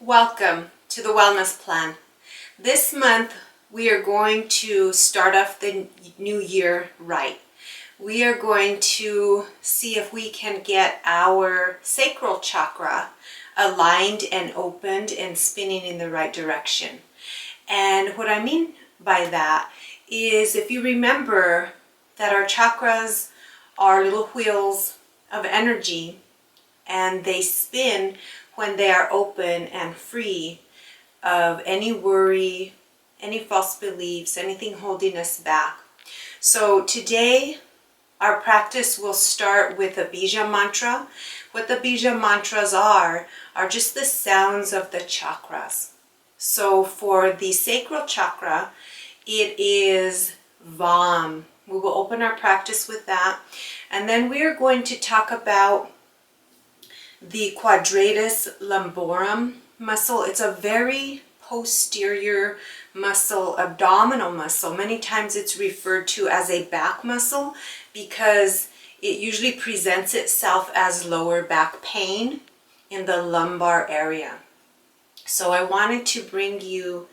Welcome to the Wellness Plan. This month we are going to start off the new year right. We are going to see if we can get our sacral chakra aligned and opened and spinning in the right direction. And what I mean by that is, if you remember that our chakras are little wheels of energy and they spin when they are open and free of any worry, any false beliefs, anything holding us back. So today our practice will start with a bija mantra. What the bija mantras are just the sounds of the chakras. So for the sacral chakra, it is VAM. We will open our practice with that. And then we are going to talk about the quadratus lumborum muscle. It's a very posterior muscle, abdominal muscle. Many times it's referred to as a back muscle because it usually presents itself as lower back pain in the lumbar area. So I wanted to bring you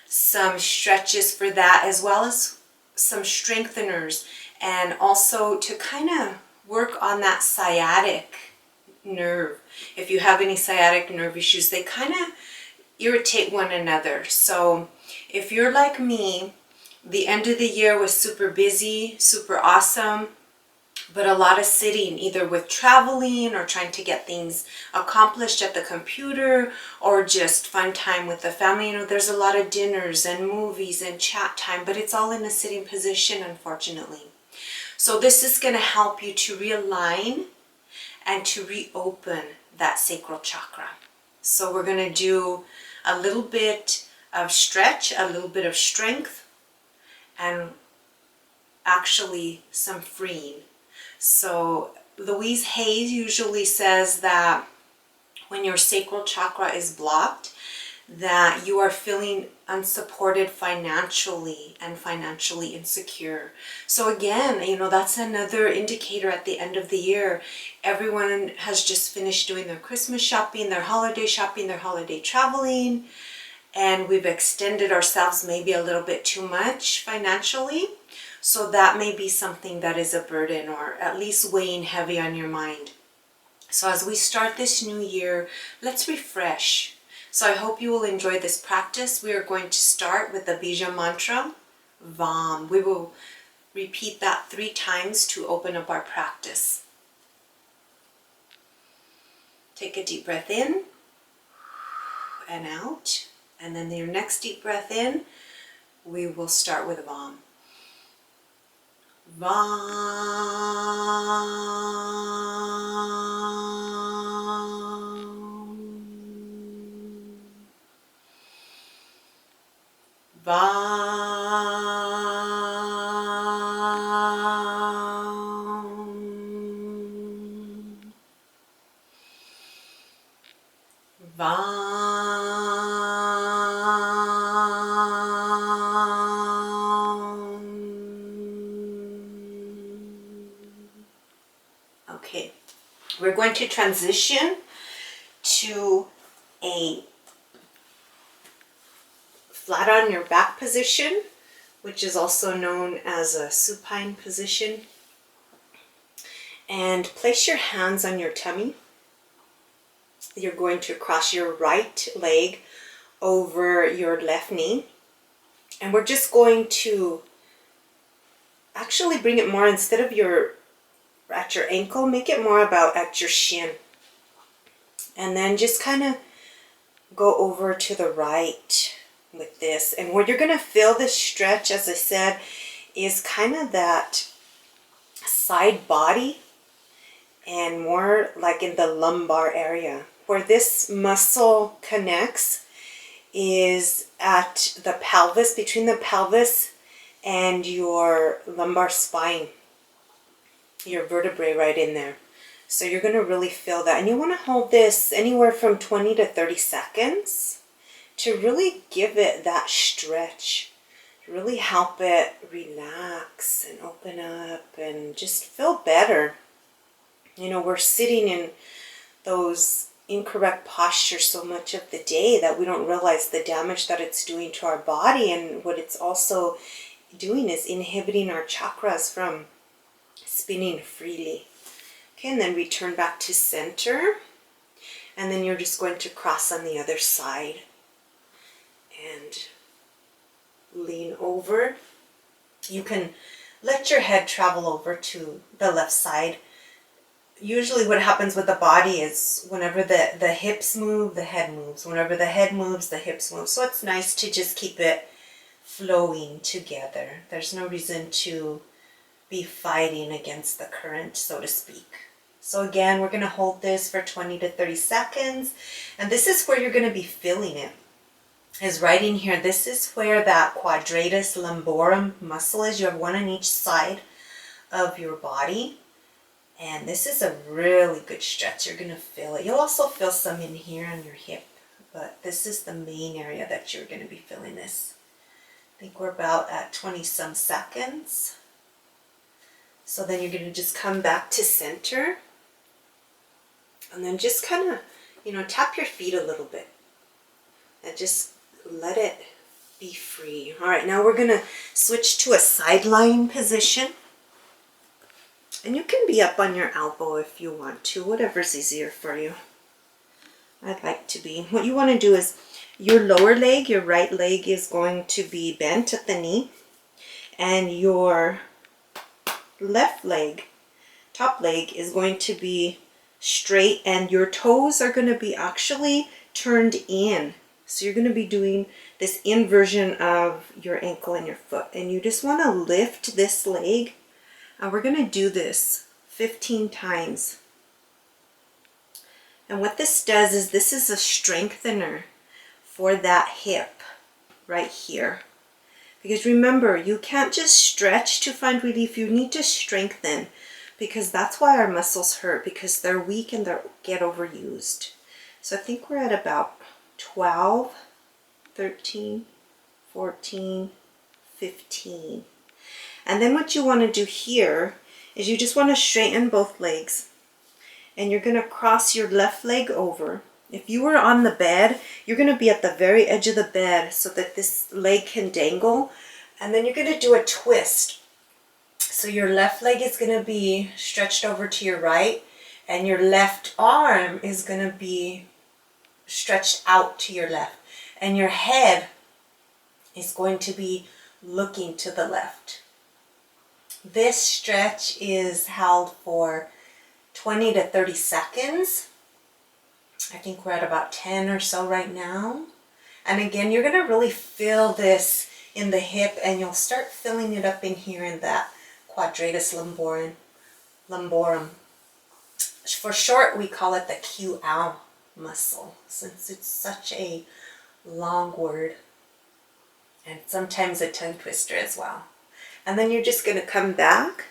some stretches for that, as well as some strengtheners, and also to kind of work on that sciatic nerve. If you have any sciatic nerve issues, they kind of irritate one another. So if you're like me, the end of the year was super busy, super awesome, but a lot of sitting, either with traveling or trying to get things accomplished at the computer, or just fun time with the family. You know, there's a lot of dinners and movies and chat time, but it's all in a sitting position, unfortunately. So this is going to help you to realign and to reopen that sacral chakra. So we're going to do a little bit of stretch, a little bit of strength, and actually some freeing. So Louise Hay usually says that when your sacral chakra is blocked, that you are feeling unsupported financially and financially insecure. So again, you know, that's another indicator at the end of the year. Everyone has just finished doing their Christmas shopping, their holiday traveling, and we've extended ourselves maybe a little bit too much financially. So that may be something that is a burden, or at least weighing heavy on your mind. So as we start this new year, let's refresh. So I hope you will enjoy this practice. We are going to start with the bija mantra, VAM. We will repeat that 3 times to open up our practice. Take a deep breath in and out. And then your next deep breath in, we will start with VAM. Okay, we're going to transition to a flat on your back position, which is also known as a supine position. And place your hands on your tummy. You're going to cross your right leg over your left knee. And we're just going to actually bring it more, instead of at your ankle, make it more about at your shin. And then just kind of go over to the right with this. And where you're going to feel this stretch, as I said, is kind of that side body, and more like in the lumbar area. Where this muscle connects is at the pelvis, between the pelvis and your lumbar spine, your vertebrae right in there. So you're going to really feel that. And you want to hold this anywhere from 20 to 30 seconds to really give it that stretch, to really help it relax and open up and just feel better. You know, we're sitting in those incorrect posture so much of the day that we don't realize the damage that it's doing to our body. And what it's also doing is inhibiting our chakras from spinning freely. Okay, and then return back to center. And then you're just going to cross on the other side. And lean over. You can let your head travel over to the left side. Usually what happens with the body is whenever the hips move, the head moves. Whenever the head moves, the hips move. So it's nice to just keep it flowing together. There's no reason to be fighting against the current, so to speak. So again, we're going to hold this for 20 to 30 seconds. And this is where you're going to be feeling it. Is right in here. This is where that quadratus lumborum muscle is. You have one on each side of your body. And this is a really good stretch. You're going to feel it. You'll also feel some in here on your hip. But this is the main area that you're going to be feeling this. I think we're about at 20 some seconds. So then you're going to just come back to center. And then just kind of, tap your feet a little bit. And just let it be free. All right, now we're going to switch to a side lying position. And you can be up on your elbow if you want to, whatever's easier for you. I'd like to be. What you want to do is your lower leg, your right leg is going to be bent at the knee. And your left leg, top leg, is going to be straight. And your toes are going to be actually turned in. So you're going to be doing this inversion of your ankle and your foot. And you just want to lift this leg. And we're going to do this 15 times. And what this does is this is a strengthener for that hip right here. Because remember, you can't just stretch to find relief. You need to strengthen, because that's why our muscles hurt, because they're weak and they get overused. So I think we're at about 12, 13, 14, 15. And then what you want to do here is you just want to straighten both legs. And you're going to cross your left leg over. If you were on the bed, you're going to be at the very edge of the bed so that this leg can dangle. And then you're going to do a twist. So your left leg is going to be stretched over to your right. And your left arm is going to be stretched out to your left. And your head is going to be looking to the left. This stretch is held for 20 to 30 seconds. I think we're at about 10 or so right now. And again, you're going to really feel this in the hip, and you'll start filling it up in here in that quadratus lumborum. For short, we call it the QL muscle, since it's such a long word. And sometimes a tongue twister as well. And then you're just going to come back.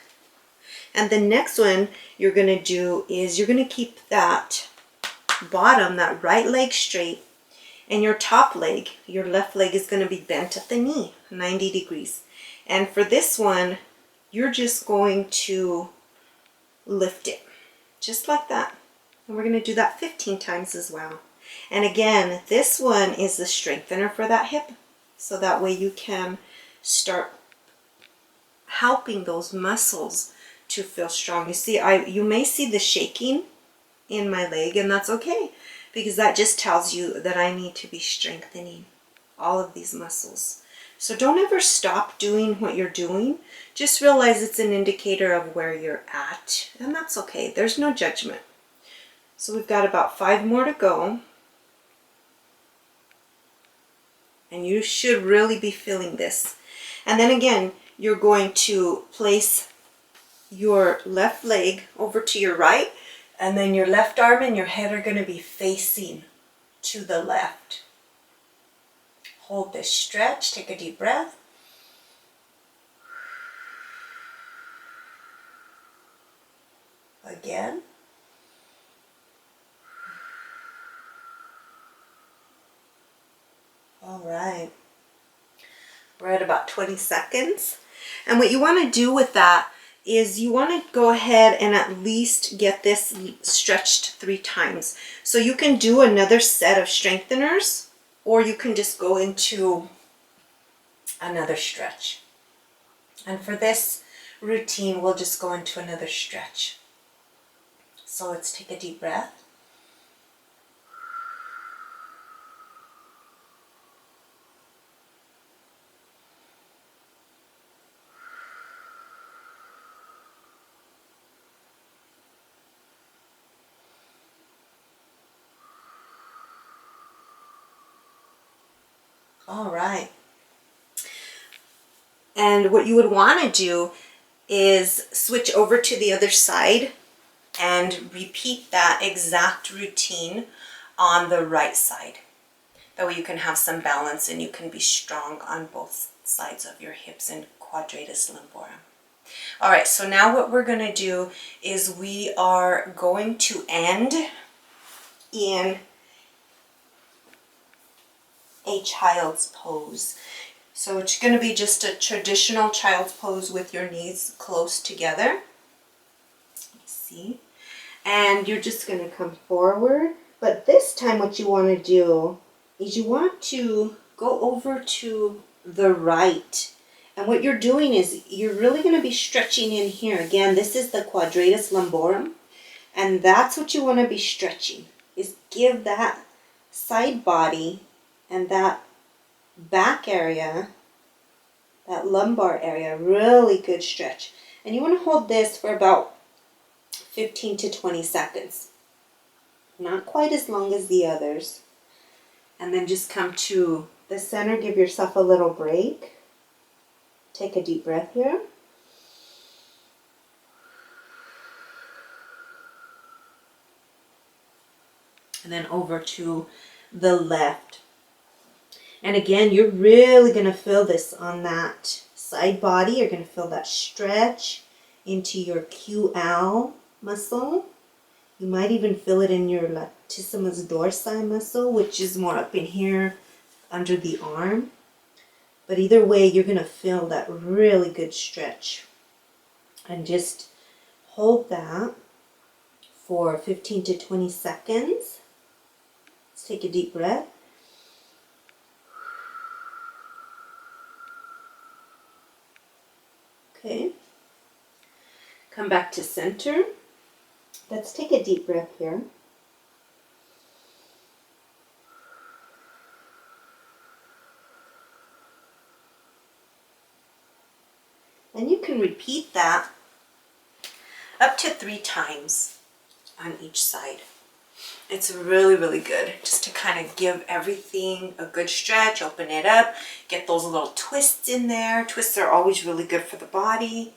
And the next one you're going to do is you're going to keep that bottom, that right leg straight. And your top leg, your left leg, is going to be bent at the knee, 90 degrees. And for this one, you're just going to lift it, just like that. And we're going to do that 15 times as well. And again, this one is the strengthener for that hip. So that way you can start helping those muscles to feel strong. You see, you may see the shaking in my leg, and that's okay, because that just tells you that I need to be strengthening all of these muscles. So don't ever stop doing what you're doing. Just realize it's an indicator of where you're at, and that's okay. There's no judgment. So we've got about 5 more to go. And you should really be feeling this. And then again, you're going to place your left leg over to your right, and then your left arm and your head are going to be facing to the left. Hold this stretch. Take a deep breath. Again. All right. We're at about 20 seconds. And what you want to do with that is you want to go ahead and at least get this stretched 3 times. So you can do another set of strengtheners, or you can just go into another stretch. And for this routine, we'll just go into another stretch. So let's take a deep breath. All right. And what you would want to do is switch over to the other side and repeat that exact routine on the right side. That way you can have some balance and you can be strong on both sides of your hips and quadratus lumborum. All right, so now what we're going to do is we are going to end in a child's pose. So it's going to be just a traditional child's pose with your knees close together. See? And you're just going to come forward. But this time what you want to do is you want to go over to the right. And what you're doing is you're really going to be stretching in here. Again, this is the quadratus lumborum. And that's what you want to be stretching, is give that side body and that back area, that lumbar area, really good stretch. And you want to hold this for about 15 to 20 seconds. Not quite as long as the others. And then just come to the center, give yourself a little break. Take a deep breath here. And then over to the left. And again, you're really going to feel this on that side body. You're going to feel that stretch into your QL muscle. You might even feel it in your latissimus dorsi muscle, which is more up in here under the arm. But either way, you're going to feel that really good stretch. And just hold that for 15 to 20 seconds. Let's take a deep breath. Okay. Come back to center. Let's take a deep breath here. And you can repeat that up to 3 times on each side. It's really, really good just to kind of give everything a good stretch, open it up, get those little twists in there. Twists are always really good for the body.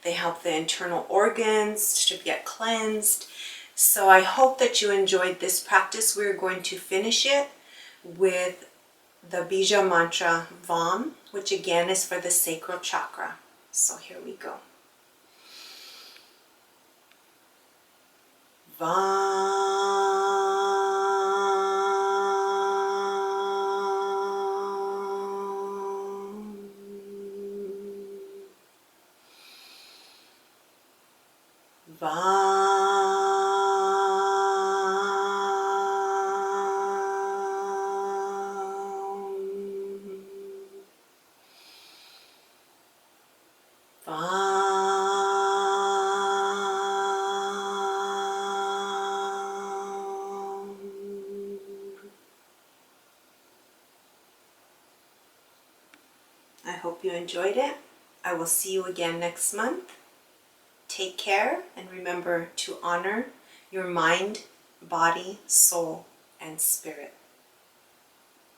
They help the internal organs to get cleansed. So I hope that you enjoyed this practice. We're going to finish it with the Bija mantra Vam, which again is for the Sacral Chakra. So here we go. Vam. I hope you enjoyed it. I will see you again next month. Take care, and remember to honor your mind, body, soul, and spirit.